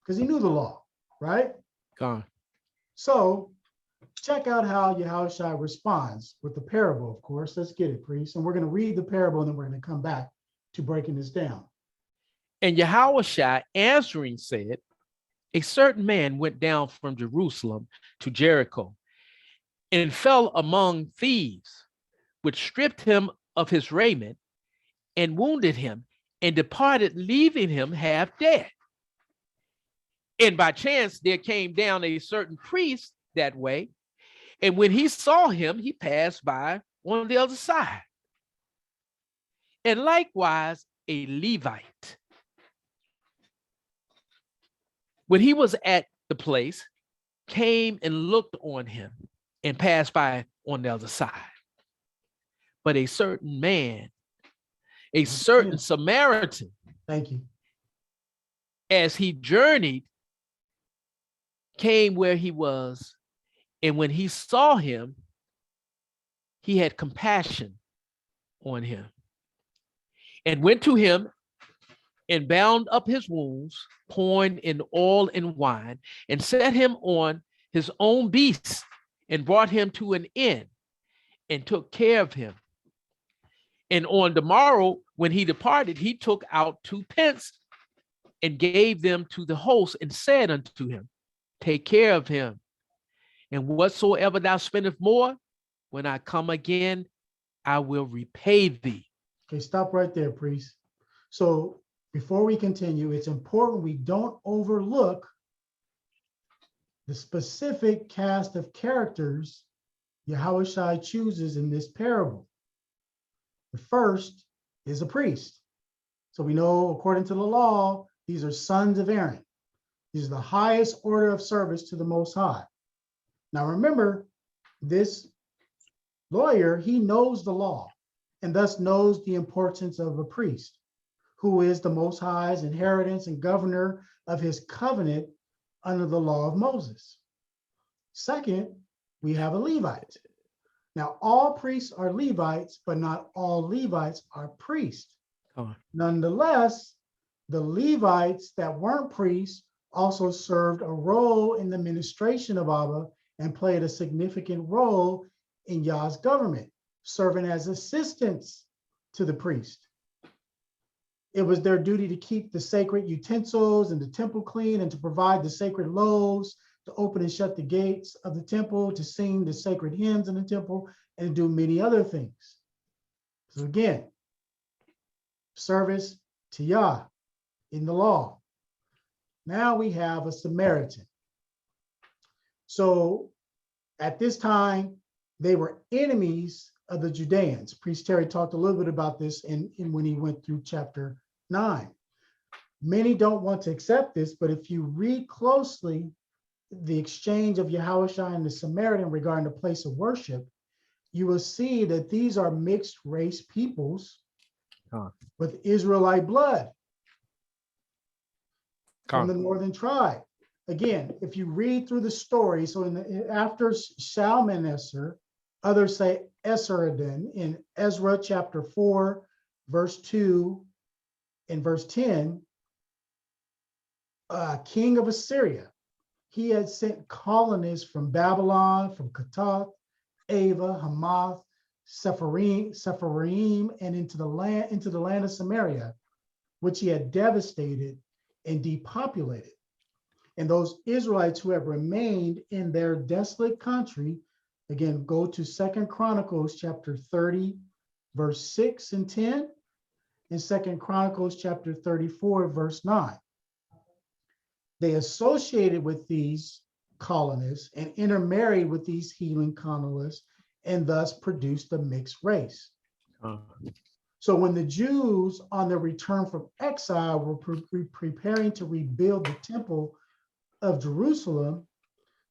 because he knew the law, right? God. So check out how Yahushua responds with the parable, of course. Let's get it, priest. And we're going to read the parable and then we're going to come back to breaking this down. And Yahushua answering said, a certain man went down from Jerusalem to Jericho and fell among thieves, which stripped him of his raiment and wounded him and departed, leaving him half dead. And by chance, there came down a certain priest that way. And when he saw him, he passed by on the other side. And likewise, a Levite, when he was at the place, came and looked on him and passed by on the other side. But a certain man, a certain Samaritan, Thank you. as he journeyed, came where he was, and when he saw him, he had compassion on him and went to him and bound up his wounds, pouring in oil and wine, and set him on his own beast and brought him to an inn and took care of him. And on the morrow, when he departed, he took out 2 pence and gave them to the host and said unto him, take care of him. And whatsoever thou spendest more, when I come again, I will repay thee. Okay, stop right there, priest. So before we continue, it's important we don't overlook the specific cast of characters Yahushua chooses in this parable. The first is a priest. So we know, according to the law, these are sons of Aaron. These are the highest order of service to the Most High. Now remember, this lawyer, he knows the law and thus knows the importance of a priest, who is the Most High's inheritance and governor of his covenant under the law of Moses. Second, we have a Levite. Now, all priests are Levites, but not all Levites are priests. Nonetheless, the Levites that weren't priests also served a role in the ministration of Abba and played a significant role in Yah's government, serving as assistants to the priest. It was their duty to keep the sacred utensils and the temple clean and to provide the sacred loaves, to open and shut the gates of the temple, to sing the sacred hymns in the temple, and to do many other things. So again, service to Yah in the law. Now we have a Samaritan. So at this time, they were enemies of the Judeans. Priest Terry talked a little bit about this in when he went through chapter 9. Many don't want to accept this, but if you read closely the exchange of Yahushua and the Samaritan regarding the place of worship, you will see that these are mixed race peoples with Israelite blood from the northern tribe. Again, if you read through the story, so after Shalmaneser, others say Esarhaddon, in Ezra chapter 4, verse 2 and verse 10, king of Assyria, he had sent colonists from Babylon, from Katath, Ava, Hamath, Sepharvaim, and into the land of Samaria, which he had devastated and depopulated. And those Israelites who have remained in their desolate country, again, go to 2 Chronicles chapter 30, verse 6 and 10, and 2 Chronicles chapter 34, verse 9. They associated with these colonists and intermarried with these heathen colonists and thus produced a mixed race. So when the Jews on their return from exile were preparing to rebuild the temple of Jerusalem,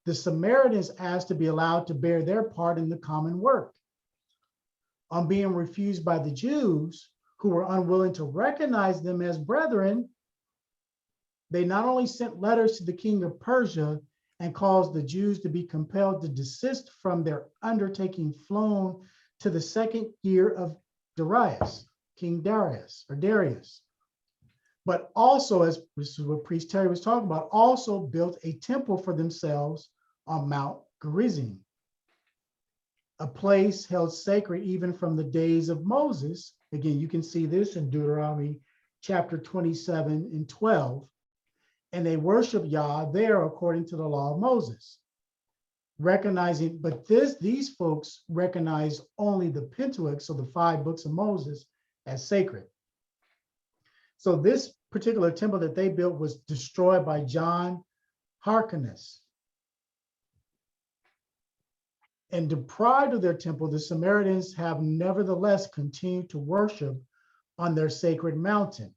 the Samaritans asked to be allowed to bear their part in the common work. On being refused by the Jews, who were unwilling to recognize them as brethren, they not only sent letters to the king of Persia and caused the Jews to be compelled to desist from their undertaking, flown to the second year of Darius, King Darius or Darius. But also, as this is what Priest Terry was talking about, also built a temple for themselves on Mount Gerizim, a place held sacred even from the days of Moses. Again, you can see this in Deuteronomy chapter 27 and 12. And they worship Yah there according to the law of Moses, recognizing, but these folks recognize only the Pentateuch, so the 5 books of Moses, as sacred. So this particular temple that they built was destroyed by John Hyrcanus. And deprived of their temple, the Samaritans have nevertheless continued to worship on their sacred mountain,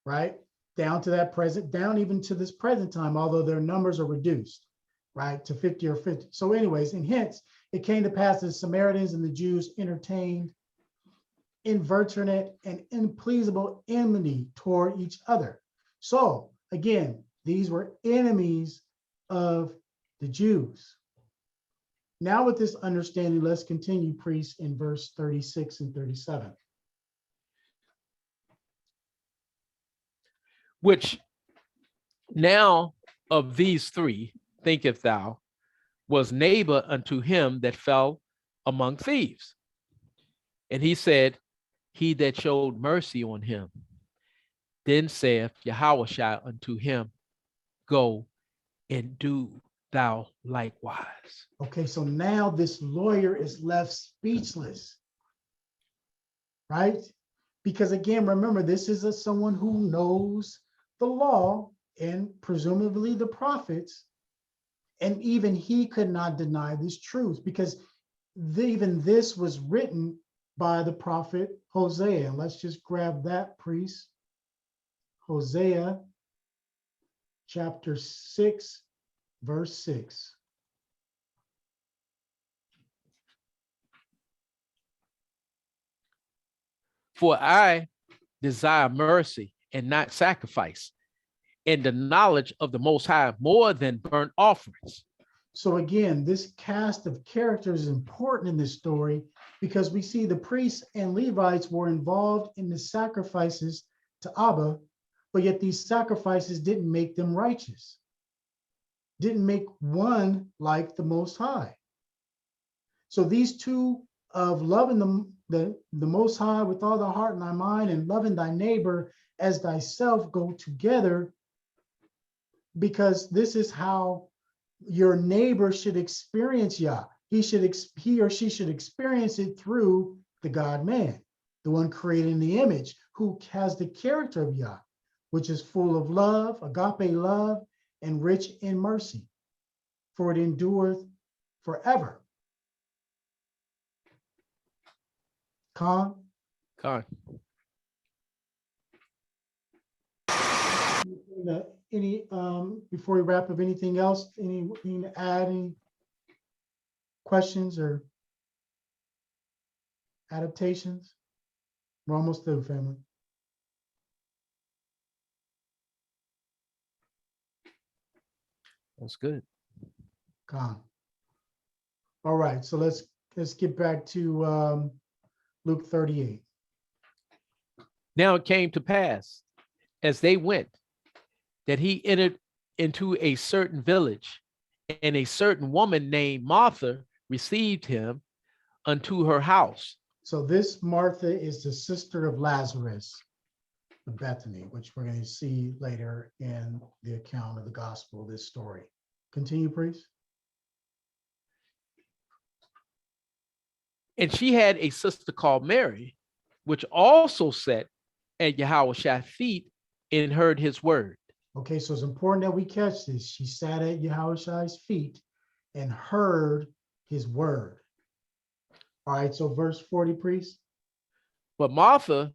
right? Down even to this present time, although their numbers are reduced, right, to 50 or 50. So anyways, and hence it came to pass that the Samaritans and the Jews entertained inveterate and unpleasable enmity toward each other. So again, these were enemies of the Jews. Now with this understanding, let's continue, priest, in verse 36 and 37. Which now of these 3, thinketh thou, was neighbor unto him that fell among thieves? And he said, he that showed mercy on him. Then saith Yahushua unto him, go and do thou likewise. Okay, so now this lawyer is left speechless, right? Because again, remember, this is someone who knows the law and presumably the prophets, and even he could not deny this truth, because even this was written by the prophet Hosea. Let's just grab that, priest. Hosea chapter 6, verse 6. For I desire mercy and not sacrifice, and the knowledge of the Most High more than burnt offerings. So again, this cast of characters is important in this story because we see the priests and Levites were involved in the sacrifices to Abba, but yet these sacrifices didn't make them righteous, didn't make one like the Most High. So these two of loving the Most High with all thy heart and thy mind and loving thy neighbor as thyself go together, because this is how your neighbor should experience Yah. He or she should experience it through the God-man, the one created in the image, who has the character of Yah, which is full of love, agape love, and rich in mercy, for it endureth forever. Khan? God. Any before we wrap up, anything else? Anything to add? Any questions or adaptations? We're almost through, family. That's good. Gone. All right, so let's get back to Luke 38. Now it came to pass, as they went, that he entered into a certain village, and a certain woman named Martha received him unto her house. So this Martha is the sister of Lazarus of Bethany, which we're going to see later in the account of the gospel, this story. Continue, priest. And she had a sister called Mary, which also sat at Yahushua's feet and heard his word. Okay, so it's important that we catch this. She sat at Yahushua's feet and heard his word. All right, so verse 40, priest. But Martha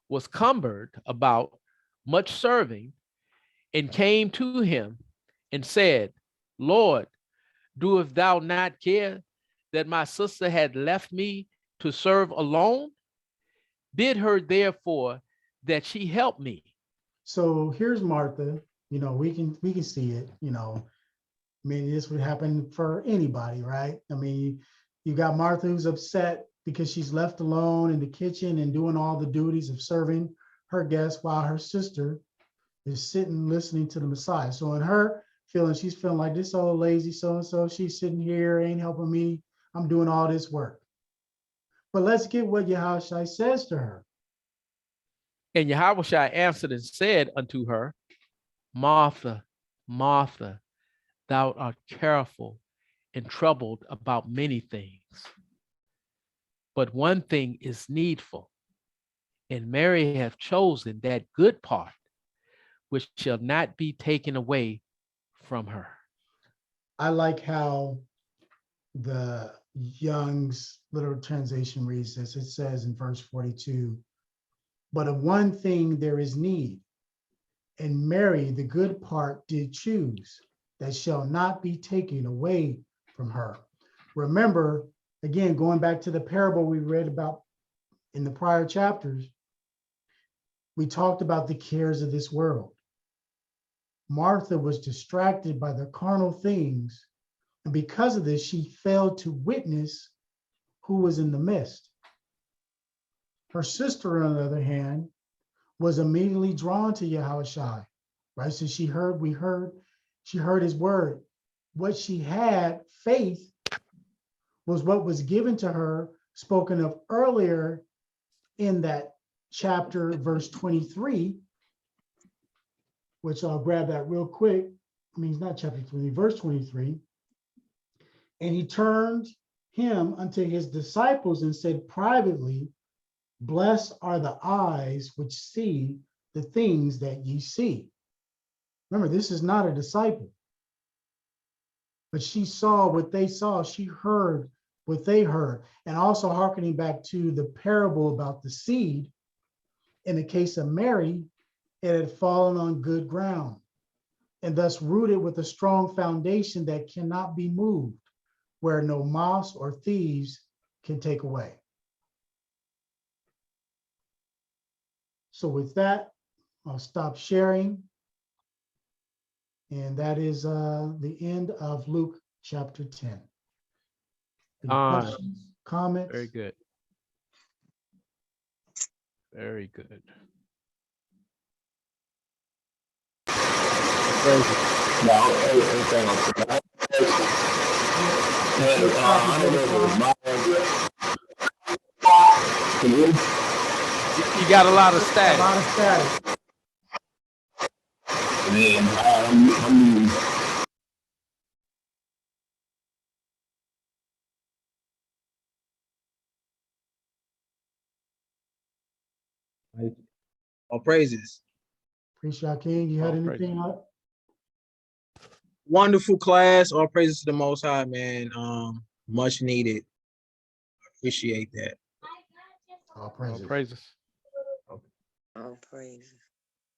was cumbered about much serving, and came to him and said, Lord, doest thou not care that my sister had left me to serve alone? Bid her therefore that she help me. So here's Martha. we can see it, I mean, this would happen for anybody, right? I mean, you got Martha who's upset because she's left alone in the kitchen and doing all the duties of serving her guests while her sister is sitting listening to the Messiah. So in her feeling, she's feeling like this old lazy so-and-so, she's sitting here, ain't helping me. I'm doing all this work. But let's get what Yahushua says to her. And Yahushua answered and said unto her, Martha, Martha, thou art careful and troubled about many things. But one thing is needful, and Mary hath chosen that good part, which shall not be taken away from her. I like how the Young's literal translation reads this. It says in verse 42, but of one thing there is need, and Mary the good part did choose, that shall not be taken away from her. Remember, again, going back to the parable we read about in the prior chapters, we talked about the cares of this world. Martha was distracted by the carnal things, and because of this, she failed to witness who was in the midst. Her sister, on the other hand, was immediately drawn to Yahushua, right? So she heard his word. What she had, faith, was what was given to her, spoken of earlier in that chapter, verse 23, which I'll grab that real quick. I mean, it's not chapter 20, verse 23. And he turned him unto his disciples and said privately, blessed are the eyes which see the things that ye see. Remember, this is not a disciple, but she saw what they saw. She heard what they heard. And also hearkening back to the parable about the seed, in the case of Mary, it had fallen on good ground and thus rooted with a strong foundation that cannot be moved, where no moss or thieves can take away. So with that, I'll stop sharing. And that is the end of Luke chapter 10. Any questions, comments? Very good. Very good. You got a lot of static. A lot of static. All praises. Appreciate King. You had All anything up? Wonderful class. All praises to the Most High, man. Much needed. Appreciate that. All All praises. praises. All praises.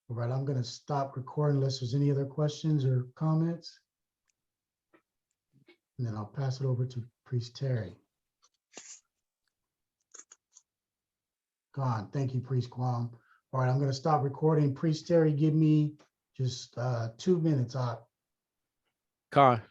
All right, I'm going to stop recording unless there's any other questions or comments. And then I'll pass it over to Priest Terry. Gone. Thank you, Priest Quam. All right, I'm going to stop recording. Priest Terry, give me just 2 minutes. Con.